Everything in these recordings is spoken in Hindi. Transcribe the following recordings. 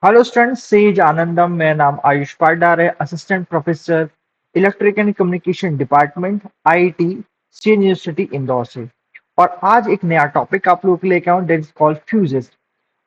हेलो स्टूडेंट, सेज आनंदम। मेरा नाम आयुष पाटीदार है, assistant professor electric and communication department, IIT state university Indore से। और आज एक नया टॉपिक आप लोगों के लिए लेके आऊँ, दैट इज कॉल्ड फ्यूजेस।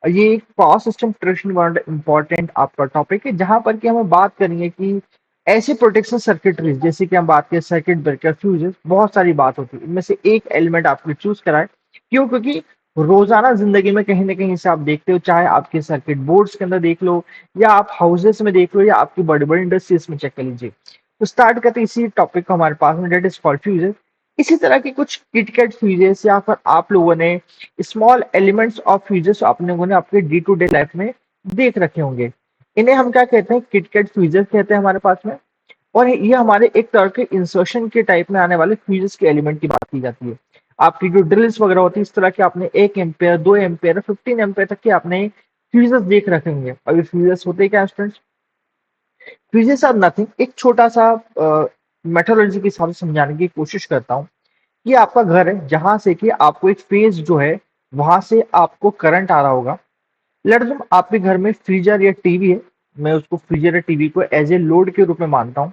ये एक power system protection world important आपका टॉपिक है, जहां पर कि हम बात करेंगे कि ऐसे प्रोटेक्शन सर्किटरीज, जैसे कि हम बात करें सर्किट ब्रेकर, फ्यूजेस, बहुत सारी बात होती है। इनमें से एक एलिमेंट आपको चूज कराए। क्यों? क्योंकि रोजाना जिंदगी में कहीं ना कहीं से आप देखते हो, चाहे आपके सर्किट बोर्ड्स के अंदर देख लो, या आप हाउसेस में देख लो, या आपकी बड़ी बड़ी इंडस्ट्रीज में चेक कर लीजिए। तो स्टार्ट करते हैं इसी टॉपिक को हमारे पास में, डेट इज कॉल्ड फ्यूजेस। इसी तरह के कुछ किटकैट फ्यूजेस, या फिर आप लोगों ने स्मॉल एलिमेंट्स ऑफ फ्यूजेस अपने लोगों ने आपके डे टू डे लाइफ में देख रखे होंगे। इन्हें हम क्या कहते हैं? किटकैट फ्यूजेस कहते हैं हमारे पास में। और ये हमारे एक तरह के इंसर्शन के टाइप में आने वाले फ्यूजेस के एलिमेंट की बात की जाती है। आपकी जो ड्रिल्स वगैरह होती है, इस तरह के आपने 1 एम्पेयर, 2 एम्पेयर, 15 एम्पेयर तक के आपने फ्यूजेस देख रखे होंगे। और ये फ्यूजेस होते क्या स्टूडेंट्स? फ्यूजेस आर नथिंग, एक छोटा सा मेथोडोलॉजी के हिसाब से समझाने की कोशिश करता हूँ। ये आपका घर है, जहां से कि आपको एक फेज जो है, वहां से आपको करंट आ रहा होगा। लेट्स सपोज आपके घर में फ्रीजर या टीवी है। मैं उसको फ्रीजर या टीवी को एज ए लोड के रूप में मानता हूँ।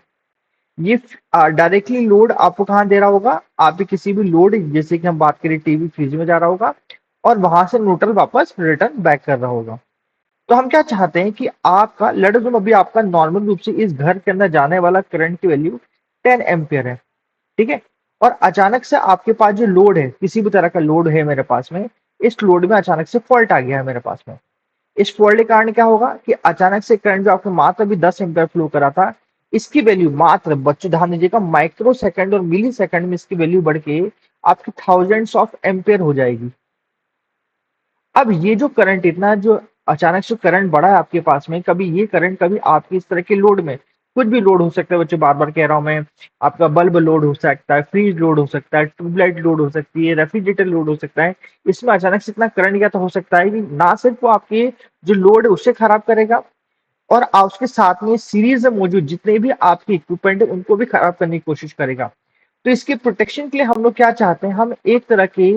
ये डायरेक्टली लोड आपको कहाँ दे रहा होगा? आपके किसी भी लोड, जैसे कि हम बात करें टीवी, फ्रिज में जा रहा होगा, और वहां से न्यूट्रल वापस रिटर्न बैक कर रहा होगा। तो हम क्या चाहते हैं कि आपका लेट्स सपोज अभी आपका नॉर्मल रूप से इस घर के अंदर जाने वाला करंट की वैल्यू 10 एम्पियर है, ठीक है। और अचानक से आपके पास जो लोड है, किसी भी तरह का लोड है मेरे पास में, इस लोड में अचानक से फॉल्ट आ गया है मेरे पास में। इस फॉल्ट के कारण क्या होगा कि अचानक से करंट जो आपको मात्र अभी 10 एम्पियर फ्लो करा था, इसकी वैल्यू मात्र, बच्चों ध्यान दीजिएगा, माइक्रो सेकंड और मिली सेकंड में इसकी वैल्यू बढ़ के आपकी थाउजेंड्स ऑफ एम्पियर हो जाएगी। अब ये जो करंट, इतना जो अचानक से करंट बढ़ा है आपके पास में, कभी ये करंट कभी आपकी इस तरह के लोड में, कुछ भी लोड हो सकता है बच्चों, बार बार कह रहा हूं मैं, आपका बल्ब लोड हो सकता है, फ्रीज लोड हो सकता है, ट्यूबलाइट लोड हो सकती है, रेफ्रिजरेटर लोड हो सकता है। इसमें अचानक से इतना करंट गया तो हो सकता है कि ना सिर्फ वो आपके जो लोड है उससे खराब करेगा, और उसके साथ में सीरीज में मौजूद जितने भी आपके इक्विपमेंट है उनको भी खराब करने की कोशिश करेगा। तो इसके प्रोटेक्शन के लिए हम लोग क्या चाहते हैं? हम एक तरह के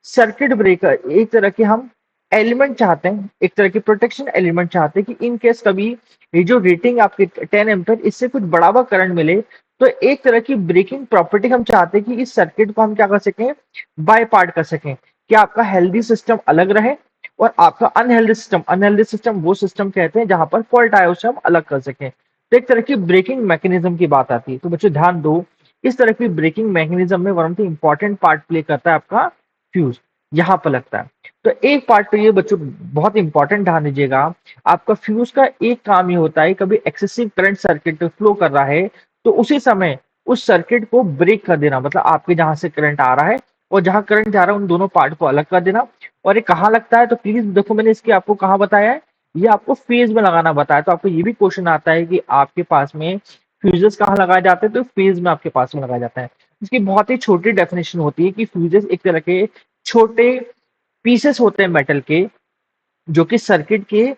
सर्किट ब्रेकर, एक तरह के हम एलिमेंट चाहते हैं, एक तरह के प्रोटेक्शन एलिमेंट चाहते हैं कि इन केस कभी ये जो रेटिंग आपकी 10 एम्पियर, इससे कुछ बड़ा हुआ करंट मिले, तो एक तरह की ब्रेकिंग प्रॉपर्टी हम चाहते हैं कि इस सर्किट को हम क्या कर सकें? बाय पार्ट कर सकें, कि आपका हेल्दी सिस्टम अलग रहे, और आपका अनहेल्दी सिस्टम वो सिस्टम कहते हैं जहां पर फॉल्ट आया उसे हम अलग कर सकें। तो एक तरह की ब्रेकिंग मैकेनिज्म की बात आती है। तो बच्चों ध्यान दो, इस तरह की ब्रेकिंग मैकेनिज्म में one of the important part play करता है आपका फ्यूज, यहाँ पर लगता है। तो एक पार्ट तो ये बच्चों बहुत इंपॉर्टेंट ध्यान दीजिएगा, आपका फ्यूज का एक काम ये होता है, कभी एक्सेसिव करंट सर्किट फ्लो कर रहा है तो उसी समय उस सर्किट को ब्रेक कर देना, मतलब आपके जहां से करंट आ रहा है और जहां करंट जा रहा है उन दोनों पार्ट को अलग कर देना। और ये कहाँ लगता है? तो प्लीज देखो, मैंने इसके आपको कहाँ बताया है, ये आपको फेज में लगाना बताया। तो आपको ये भी क्वेश्चन आता है कि आपके पास में फ्यूजेस कहाँ लगाए जाते हैं? तो फेज में आपके पास में लगाया जाता है। इसकी बहुत ही छोटी डेफिनेशन होती है कि फ्यूजेस एक तरह के छोटे पीसेस होते हैं मेटल के, जो कि सर्किट के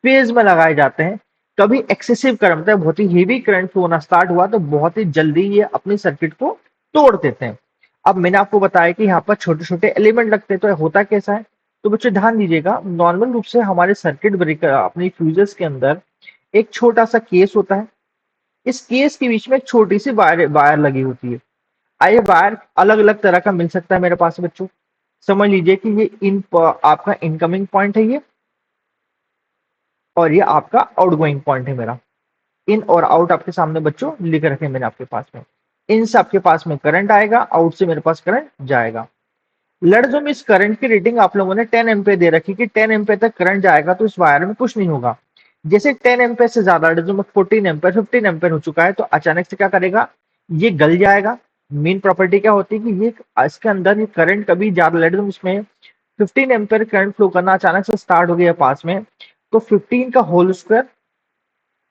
फेज में लगाए जाते हैं। कभी एक्सेसिव करंट, मतलब बहुत ही हेवी करंट फ्लो होना स्टार्ट हुआ तो बहुत ही जल्दी ये अपने सर्किट को तोड़ देते हैं। अब मैंने आपको बताया कि यहाँ पर छोटे छोटे एलिमेंट लगते हैं, तो होता कैसा है? तो बच्चों ध्यान दीजिएगा, नॉर्मल रूप से हमारे सर्किट ब्रेकर अपनी फ्यूजेस के अंदर एक छोटा सा केस होता है। इस केस के बीच में एक छोटी सी वायर वायर लगी होती है। ये वायर अलग अलग तरह का मिल सकता है मेरे पास बच्चों। समझ लीजिए कि ये आपका इनकमिंग पॉइंट है ये, और ये आपका आउटगोइंग पॉइंट है मेरा। इन और आउट आपके सामने बच्चों लिख रखे हैं मैंने आपके पास में। इन से आपके पास में करंट आएगा, आउट से मेरे पास करंट जाएगा। लड़जो में इस करंट की रेटिंग आप लोगों ने 10 एम्पेयर दे रखी कि 10 एम्पेयर तक करंट जाएगा तो इस वायर में कुछ नहीं होगा। जैसे 10 एम्पेयर से ज्यादा, लड़जो में 14 एम्पेयर, 15 एम्पेयर हो चुका है, तो अचानक से क्या करेगा? ये गल जाएगा। मेन प्रॉपर्टी क्या होती है कि ये इसके अंदर ये करंट कभी ज्यादा, लड़जो इसमें 15 एम्पेयर करंट फ्लो करना अचानक से स्टार्ट हो गया पास में, तो 15 का होल स्क्वायर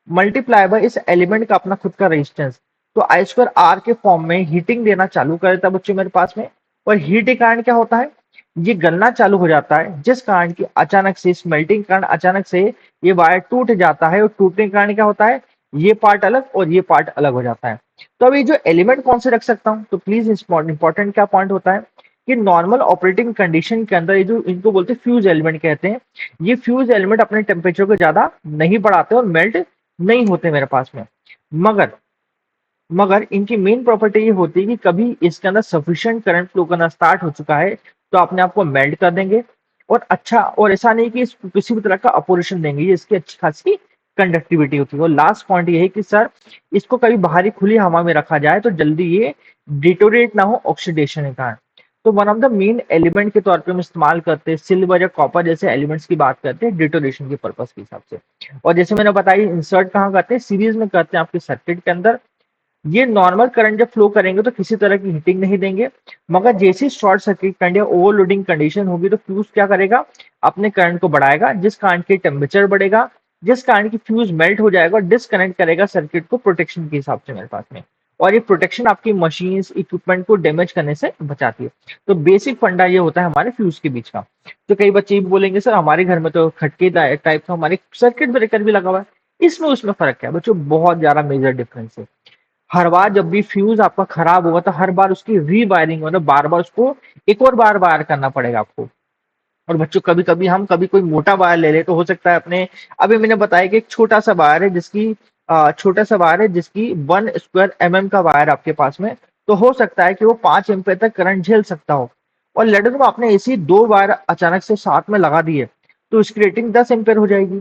मल्टीप्लाई बाय इस एलिमेंट का अपना खुद का रेजिस्टेंस, तो आई स्क्वायर आर के फॉर्म में हीटिंग देना चालू कर देता है बच्चों मेरे पास में। और हीट के कारण क्या होता है? ये गलना चालू हो जाता है, जिस कारण की अचानक से स्मेल्टिंग कारण अचानक से ये वायर टूट जाता है, और टूटने के कारण क्या होता है? ये पार्ट अलग और ये पार्ट अलग हो जाता है। तो अभी जो एलिमेंट कौन से रख सकता हूँ? तो प्लीज इंपॉर्टेंट क्या पॉइंट होता है कि नॉर्मल ऑपरेटिंग कंडीशन के अंदर ये जो इनको बोलते हैं फ्यूज एलिमेंट कहते हैं, ये फ्यूज एलिमेंट अपने टेम्परेचर को ज्यादा नहीं बढ़ाते और मेल्ट नहीं होते मेरे पास में। मगर मगर इनकी मेन प्रॉपर्टी ये होती है कि कभी इसके अंदर सफिशिएंट करंट फ्लो करना स्टार्ट हो चुका है तो अपने आप को मेल्ट कर देंगे। और अच्छा, और ऐसा नहीं कि इसको किसी भी तरह का अपोजिशन देंगे, ये इसकी अच्छी खासी कंडक्टिविटी होती है। और लास्ट पॉइंट ये है कि सर इसको कभी बाहरी खुली हवा में रखा जाए तो जल्दी ये डिटोरेट ना हो ऑक्सीडेशन के कारण। तो one of the main element के तौर पे हम इस्तेमाल करते हैं सिल्वर या कॉपर जैसे एलिमेंट्स की बात करते हैं डिटोरेशन के पर्पस के हिसाब से। और जैसे मैंने बताया इंसर्ट कहाँ करते हैं, सीरीज में करते हैं आपके सर्किट के अंदर। ये नॉर्मल करंट जब फ्लो करेंगे तो किसी तरह की हीटिंग नहीं देंगे, मगर जैसे शॉर्ट सर्किट करंट या ओवरलोडिंग कंडीशन होगी तो फ्यूज क्या करेगा, अपने करंट को बढ़ाएगा, जिस कारण की टेम्परेचर बढ़ेगा, जिस कारण की फ्यूज मेल्ट हो जाएगा और डिस्कनेक्ट करेगा सर्किट को प्रोटेक्शन के हिसाब से मेरे पास में। और ये प्रोटेक्शन आपकी मशीन्स इक्विपमेंट को डैमेज करने से बचाती है। तो बेसिक फंडा ये होता है हमारे फ्यूज के बीच का। तो कई बच्चे ये भी बोलेंगे सर हमारे घर में तो खटके टाइप का हमारे सर्किट ब्रेकर भी लगा हुआ है, इसमें उसमें फर्क क्या है बच्चों, बहुत ज्यादा मेजर डिफरेंस है। हर बार जब भी फ्यूज आपका खराब होगा तो हर बार उसकी रीवायरिंग मतलब बार बार उसको एक और बार वायर करना पड़ेगा आपको। और बच्चों कभी कभी हम कभी कोई मोटा वायर ले ले तो हो सकता है अपने, अभी मैंने बताया कि एक छोटा सा वायर है जिसकी छोटा सा वायर है जिसकी 1 स्क्वायर का वायर आपके पास में, तो हो सकता है कि वो 5 एम्पेयर तक करंट झेल सकता हो। और लेटर में आपने ऐसी दो वायर अचानक से साथ में लगा दी है तो उसकी रेटिंग 10 एम्पेयर हो जाएगी।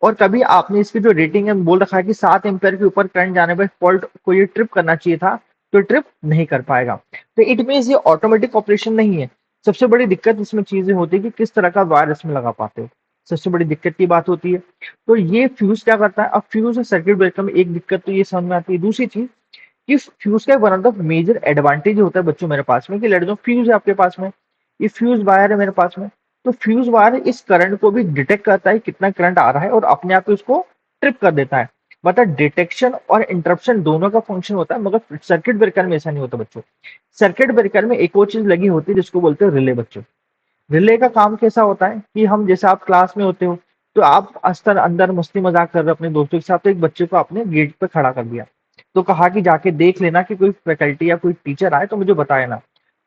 और कभी आपने इसकी जो रेटिंग है बोल रखा है कि 7 एम्पेयर के ऊपर करंट जाने पर फॉल्ट को ये ट्रिप करना चाहिए था, तो ट्रिप नहीं कर पाएगा। तो इट मीन्स ये ऑटोमेटिक ऑपरेशन नहीं है। सबसे बड़ी दिक्कत इसमें चीजें होती है कि किस तरह का वायर इसमें लगा पाते हो, सबसे बड़ी दिक्कत की बात होती है। तो ये फ्यूज क्या करता है, अब फ्यूज और सर्किट ब्रेकर में एक दिक्कत तो ये समझ में आती है। दूसरी चीज कि फ्यूज का one of the major advantage होता है बच्चों मेरे पास में कि लड़कों फ्यूज है आपके पास में, ये फ्यूज वायर है मेरे पास में, तो फ्यूज वायर इस करंट को भी डिटेक्ट करता है कितना करंट आ रहा है और अपने आप उसको ट्रिप कर देता है। मतलब डिटेक्शन और इंटरप्शन दोनों का फंक्शन होता है, मगर सर्किट ब्रेकर में ऐसा नहीं होता बच्चों। सर्किट ब्रेकर में एक और चीज लगी होती है जिसको बोलते हैं रिले बच्चों। रिले का काम कैसा होता है कि हम जैसे आप क्लास में होते हो तो आप अस्तर अंदर मस्ती मजाक कर रहे हो अपने दोस्तों के साथ, तो एक बच्चे को आपने गेट पे खड़ा कर दिया, तो कहा कि जाके देख लेना कि कोई फैकल्टी या कोई टीचर आए तो मुझे बताए ना।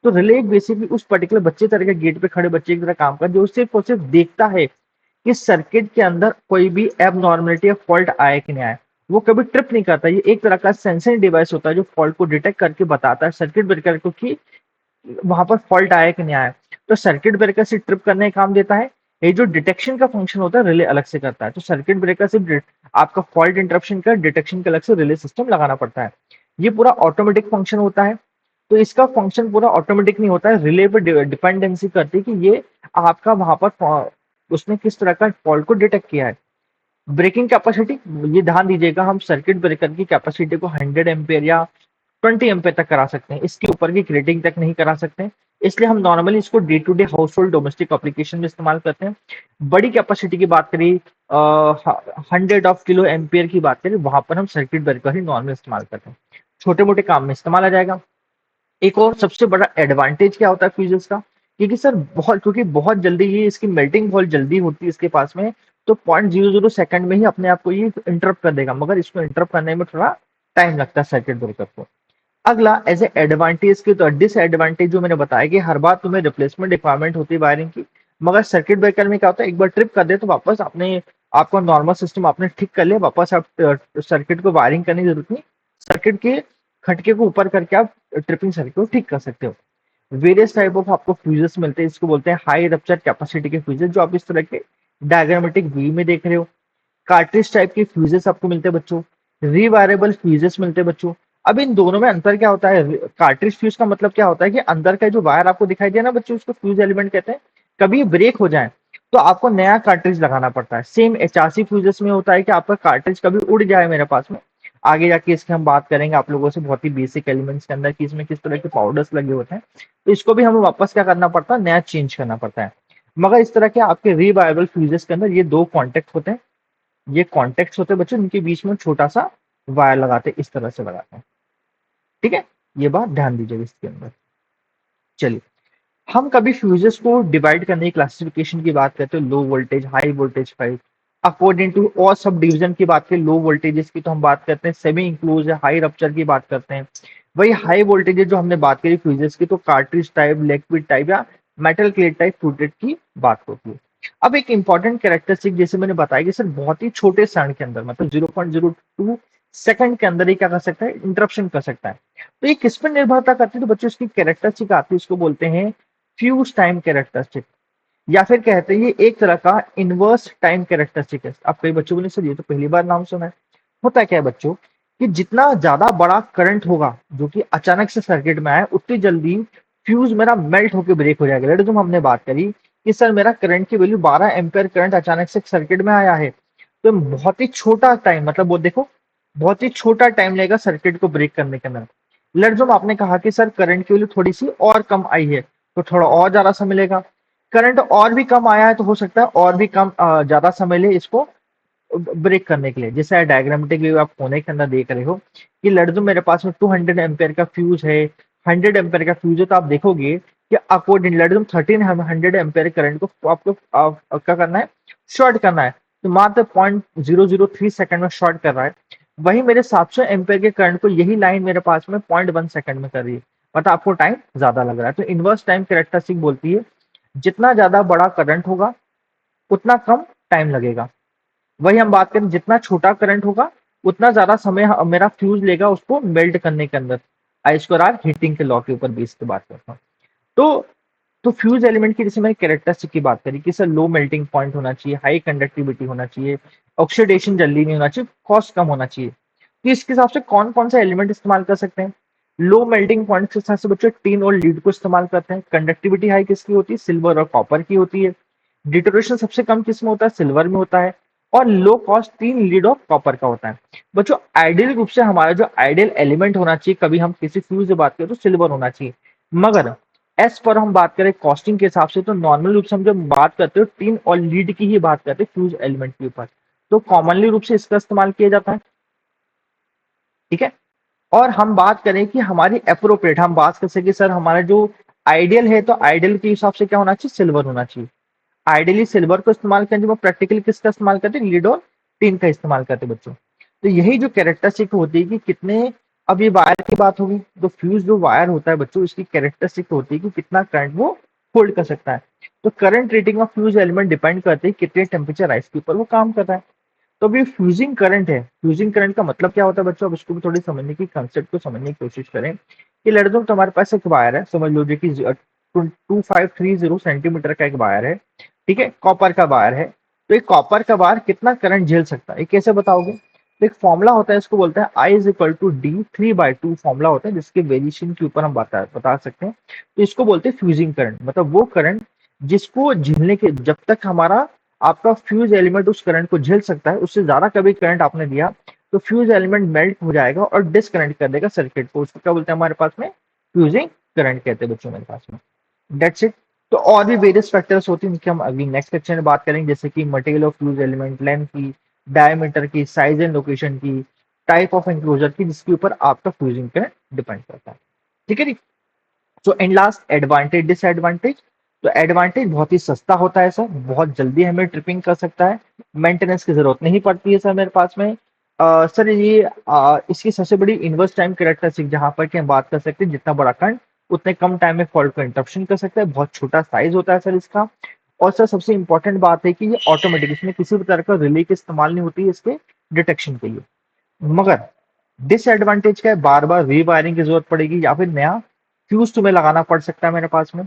तो रिले एक बेसिकली उस पर्टिकुलर बच्चे तरह के गेट पे खड़े बच्चे की तरह काम कर जो सिर्फ और सिर्फ देखता है कि सर्किट के अंदर कोई भी एबनॉर्मलिटी या फॉल्ट आए कि नहीं आए। वो कभी ट्रिप नहीं करता, ये एक तरह का सेंसिंग डिवाइस होता है जो फॉल्ट को डिटेक्ट करके बताता है सर्किट ब्रेकर को कि वहां पर फॉल्ट आया कि नहीं आया। तो सर्किट ब्रेकर से ट्रिप करने का काम देता है, ये जो डिटेक्शन का फंक्शन होता है रिले अलग से करता है। तो सर्किट ब्रेकर से आपका फॉल्ट इंटरप्शन का डिटेक्शन का अलग से रिले सिस्टम लगाना पड़ता है। ये पूरा ऑटोमेटिक फंक्शन होता है। तो इसका फंक्शन पूरा ऑटोमेटिक नहीं होता है, रिले पर डिपेंडेंसी करती है कि ये आपका वहां पर उसने किस तरह का फॉल्ट को डिटेक्ट किया है। ब्रेकिंग कैपेसिटी, ये ध्यान दीजिएगा हम सर्किट ब्रेकर की कैपेसिटी को 100 एम्पेयर या 20 एम्पेयर तक करा सकते हैं, इसके ऊपर की रेटिंग तक नहीं करा सकते हैं। इसलिए हम नॉर्मली इसको day to day household domestic application में इस्तेमाल करते हैं। बड़ी कैपेसिटी की बात करें 100 किलो एम्पियर की बात करें वहां पर हम सर्किट ब्रेकर ही नॉर्मल इस्तेमाल करते हैं, छोटे मोटे काम में इस्तेमाल आ जाएगा। एक और सबसे बड़ा एडवांटेज क्या होता है फ्यूजेस का, क्योंकि सर क्योंकि बहुत जल्दी ये इसकी मेल्टिंग बहुत जल्दी होती है इसके पास में, तो 0.00 सेकंड में ही अपने आप को ये इंटरप्ट कर देगा, मगर इसको इंटरप्ट करने में थोड़ा टाइम लगता है सर्किट ब्रेकर को। अगला एज ए एडवांटेज की तो डिसएडवांटेज जो मैंने बताया कि हर बार तुम्हें रिप्लेसमेंट रिक्वायरमेंट होती है वायरिंग की, मगर सर्किट ब्रेकर में क्या होता है एक बार ट्रिप कर दे तो वापस अपने आपका नॉर्मल सिस्टम आपने ठीक कर लिया, वापस आप सर्किट को वायरिंग करने की जरूरत नहीं, सर्किट के खटके को ऊपर करके आप ट्रिपिंग सर्किट को ठीक कर सकते हो। वेरियस टाइप ऑफ आपको फ्यूजेस मिलते हैं, इसको बोलते हैं हाई रप्चर कैपेसिटी के फ्यूजेस, जो आप इस तरह के डायग्रामेटिक वी में देख रहे हो। कार्ट्रिज टाइप के फ्यूजेस आपको मिलते हैं बच्चों, रिवायरेबल फ्यूजेस मिलते हैं बच्चों। अब इन दोनों में अंतर क्या होता है, कार्ट्रिज फ्यूज का मतलब क्या होता है कि अंदर का जो वायर आपको दिखाई दिया ना बच्चों, उसको फ्यूज एलिमेंट कहते हैं। कभी ब्रेक हो जाए तो आपको नया कार्ट्रिज लगाना पड़ता है। सेम एचआरसी फ्यूजेस में होता है कि आपका कार्ट्रिज कभी उड़ जाए मेरे पास में, आगे जाके इसके हम बात करेंगे आप लोगों से बहुत ही बेसिक एलिमेंट्स के अंदर कि इसमें किस तरह के पाउडर्स लगे होते हैं, तो इसको भी हमें वापस क्या करना पड़ता है, नया चेंज करना पड़ता है। मगर इस तरह के आपके रिवायरेबल फ्यूजेस के अंदर ये दो कॉन्टेक्ट होते हैं, ये कॉन्टेक्ट होते हैं बच्चों, इनके बीच में छोटा सा वायर लगाते हैं, इस तरह से लगाते हैं। ठीक है, ये बात ध्यान दीजिएगा इसके अंदर। चलिए, हम कभी फ्यूजेस को डिवाइड करने की क्लासिफिकेशन की बात करते हैं, low voltage, high voltage, five according to, और सब डिवीजन की बात करें लो वोल्टेजेस की तो हम बात करते हैं सेमी इंक्लोज है, हाई रप्चर की बात करते हैं, वही हाई वोल्टेज जो हमने बात करी फ्यूजेस की, तो कार्ट्रिज टाइप, लिक्विड टाइप या मेटल क्लेड टाइप फ्यूजेस की बात होती है। अब एक इंपॉर्टेंट कैरेक्टरिस्टिक जैसे मैंने बताया कि सर बहुत ही छोटे क्षण के अंदर मतलब 0.02 सेकंड के अंदर ही क्या कर सकता है, इंटरप्शन कर सकता है। तो ये किस पर निर्भरता करती है, तो बच्चों इसकी कैरेक्टरिस्टिक आती है, उसको बोलते हैं फ्यूज टाइम कैरेक्टरिस्टिक, या फिर कहते हैं ये एक तरह का इनवर्स टाइम कैरेक्टरिस्टिक है। अब कई बच्चों ने सर ये तो पहली बार नाम सुना है। होता क्या है बच्चों कि जितना ज्यादा बड़ा करंट होगा जो कि अचानक से सर्किट में आए, उतनी जल्दी फ्यूज मेरा मेल्ट होकर ब्रेक हो जाएगा। लेकिन तुम हमने बात करी कि सर मेरा करंट की वैल्यू 12 एम्पियर करंट अचानक से सर्किट में आया है, तो बहुत ही छोटा टाइम, मतलब वो देखो बहुत ही छोटा टाइम लगेगा सर्किट को ब्रेक करने के अंदर। लेट जो आपने कहा कि सर करंट की वैल्यू थोड़ी सी और कम आई है, तो थोड़ा और ज्यादा समय लेगा। करंट और भी कम आया है तो हो सकता है और भी कम ज्यादा समय ले इसको ब्रेक करने के लिए। जैसे डायग्रामेटिक व्यू आप कोने के अंदर देख रहे हो कि लड़ मेरे पास में 200 एम्पेयर का फ्यूज है, 100 एम्पेयर का फ्यूज है, तो आप देखोगे कि अकॉर्डिंग लड़ 1300 एम्पेयर करंट को आपको क्या करना है, शॉर्ट करना है। तो मात्र 0.003 सेकंड में शॉर्ट कर रहा है। वही मेरे 700 एम्पेयर के करंट को यही लाइन मेरे पास में 0.1 सेकंड में कर रही है, मतलब आपको टाइम ज्यादा लग रहा है। तो इनवर्स टाइम कैरेक्टरिस्टिक बोलती है जितना ज्यादा बड़ा करंट होगा उतना कम टाइम लगेगा। वही हम बात करें जितना छोटा करंट होगा उतना ज्यादा समय मेरा फ्यूज लेगा उसको मेल्ट करने के अंदर। आई स्क्वायर आर हीटिंग के लॉ के ऊपर बेस पे बात करता हूँ। तो फ्यूज एलिमेंट की जैसे मैंने कैरेक्टरिस्टिक की बात करी कि सर लो मेल्टिंग पॉइंट होना चाहिए, हाई कंडक्टिविटी होना चाहिए, ऑक्सीडेशन जल्दी नहीं होना चाहिए, कॉस्ट कम होना चाहिए। तो इसके हिसाब से कौन कौन सा एलिमेंट इस्तेमाल कर सकते हैं। लो मेल्टिंग पॉइंट के हिसाब से बच्चों टीन और लीड को इस्तेमाल करते हैं। कंडक्टिविटी हाई किसकी होती है, सिल्वर और कॉपर की होती है। डिटोरेशन सबसे कम किसमें होता है, सिल्वर में होता है। और लो कॉस्ट तीन लीड और कॉपर का होता है। बच्चों आइडियल रूप से हमारा जो आइडियल एलिमेंट होना चाहिए, कभी हम किसी फ्यूज से बात करें तो सिल्वर होना चाहिए। मगर एस पर हम बात करें कॉस्टिंग के हिसाब से, तो नॉर्मल रूप से हम जब बात करते हो टीन और लीड की ही बात करते हैं फ्यूज एलिमेंट के ऊपर, तो कॉमनली रूप से इसका इस्तेमाल किया जाता है। ठीक है। और हम बात करें कि हमारी अप्रोप्रिएट, हम बात कर सके सर हमारा जो आइडियल है, तो आइडियल के हिसाब से क्या होना चाहिए, सिल्वर होना चाहिए। आइडियली सिल्वर को इस्तेमाल करें, जब प्रैक्टिकली किसका इस्तेमाल करते हैं, लीड और टिन का इस्तेमाल करते हैं बच्चों। तो यही जो कैरेक्टरिस्टिक होती है कि कितने, अब ये वायर की बात होगी, तो फ्यूज जो वायर होता है बच्चों इसकी कैरेक्टरिस्टिक होती है कि कितना करंट वो होल्ड कर सकता है। तो current rating of fuse element depend करते हैं कितने टेम्परेचर राइज के ऊपर वो काम कर रहा है। तो अभी फ्यूजिंग करंट है, फ्यूजिंग करंट का मतलब क्या होता है बच्चों, अब इसको भी थोड़ी समझने की, कंसेप्ट को समझने की कोशिश करें। कि लड़कों तुम्हारे पास एक वायर है, समझ लो जो कि 2530 सेंटीमीटर का एक वायर है। ठीक है, कॉपर का वायर है। तो एक कॉपर का वायर कितना करंट झेल सकता है, ये कैसे बताओगे। तो एक फॉर्मूला होता है, इसको बोलते हैं I is equal to D 3/2 formula होता है, जिसके वेरिएशन के ऊपर हम बता सकते हैं। तो इसको बोलते हैं फ्यूजिंग करंट, मतलब वो करंट जिसको झेलने के, जब तक हमारा आपका फ्यूज एलिमेंट उस करंट को झेल सकता है, उससे ज्यादा कभी करंट आपने दिया तो फ्यूज एलिमेंट मेल्ट हो जाएगा और डिस्कनेक्ट कर देगा सर्किट को। उसको क्या बोलते हैं हमारे पास में, फ्यूजिंग करंट कहते हैं बच्चों मेरे पास में। That's it. तो और भी वेरियस फैक्टर्स होती हैं, उनकी हम अगली नेक्स्ट लेक्चर में बात करेंगे, जैसे कि material of fuse element, length की, डायमीटर की, साइज एंड लोकेशन की, टाइप ऑफ एंक्लोजर की, जिसके ऊपर आपका फ्यूजिंग करंट डिपेंड करता है। ठीक है जी। So and last advantage disadvantage. तो एडवांटेज बहुत ही सस्ता होता है सर, बहुत जल्दी हमें ट्रिपिंग कर सकता है, मेंटेनेंस की जरूरत नहीं पड़ती है सर मेरे पास में। सर ये इसकी सबसे बड़ी इनवर्स टाइम कैरेक्टरिस्टिक जहां पर कि हम बात कर सकते हैं जितना बड़ा करंट उतने कम टाइम में फॉल्ट को इंटरप्शन कर सकता है, बहुत छोटा साइज होता है सर इसका। और सर सबसे इंपॉर्टेंट बात है कि ये ऑटोमेटिक, इसमें किसी भी तरह का रिले की इस्तेमाल नहीं होती है इसके डिटेक्शन के लिए। मगर डिसएडवांटेज क्या है, बार बार रीवायरिंग की जरूरत पड़ेगी या फिर नया फ्यूज तुम्हें लगाना पड़ सकता है मेरे पास में।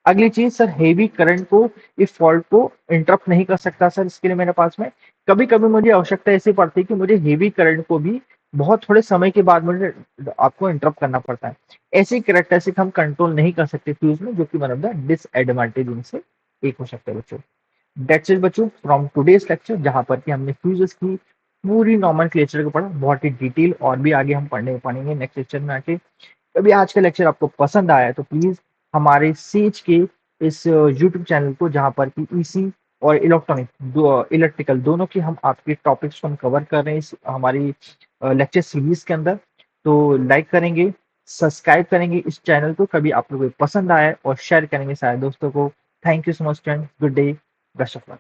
अगली चीज सर, हेवी करंट को, इस फॉल्ट को इंटरप्ट नहीं कर सकता सर, इसके लिए मेरे पास में कभी कभी मुझे आवश्यकता ऐसी पड़ती है कि मुझे हेवी करंट को भी बहुत थोड़े समय के बाद मुझे आपको इंटरप्ट करना पड़ता है। ऐसी कैरेक्टरिस्टिक हम कंट्रोल नहीं कर सकते फ्यूज में, जो कि वन ऑफ द डिसएडवांटेज उनसे एक हो सकता है बच्चों। दैट्स इट बच्चों फ्रॉम टुडेस लेक्चर, जहां पर कि हमने फ्यूजेस की पूरी नॉमेनक्लेचर को पढ़ा बहुत ही डिटेल, और भी आगे हम पढ़ने पाएंगे नेक्स्ट लेक्चर में आके। कभी आज का लेक्चर आपको पसंद आया तो प्लीज हमारे सेज के इस यूट्यूब चैनल को, जहां पर कि ईसी और इलेक्ट्रॉनिक इलेक्ट्रिकल दोनों की हम आपके टॉपिक्स को हम कवर कर रहे हैं इस हमारी लेक्चर सीरीज के अंदर, तो लाइक करेंगे, सब्सक्राइब करेंगे इस चैनल को, कभी आप लोगों को पसंद आए, और शेयर करेंगे सारे दोस्तों को। Thank you so much friend, good day, best of luck.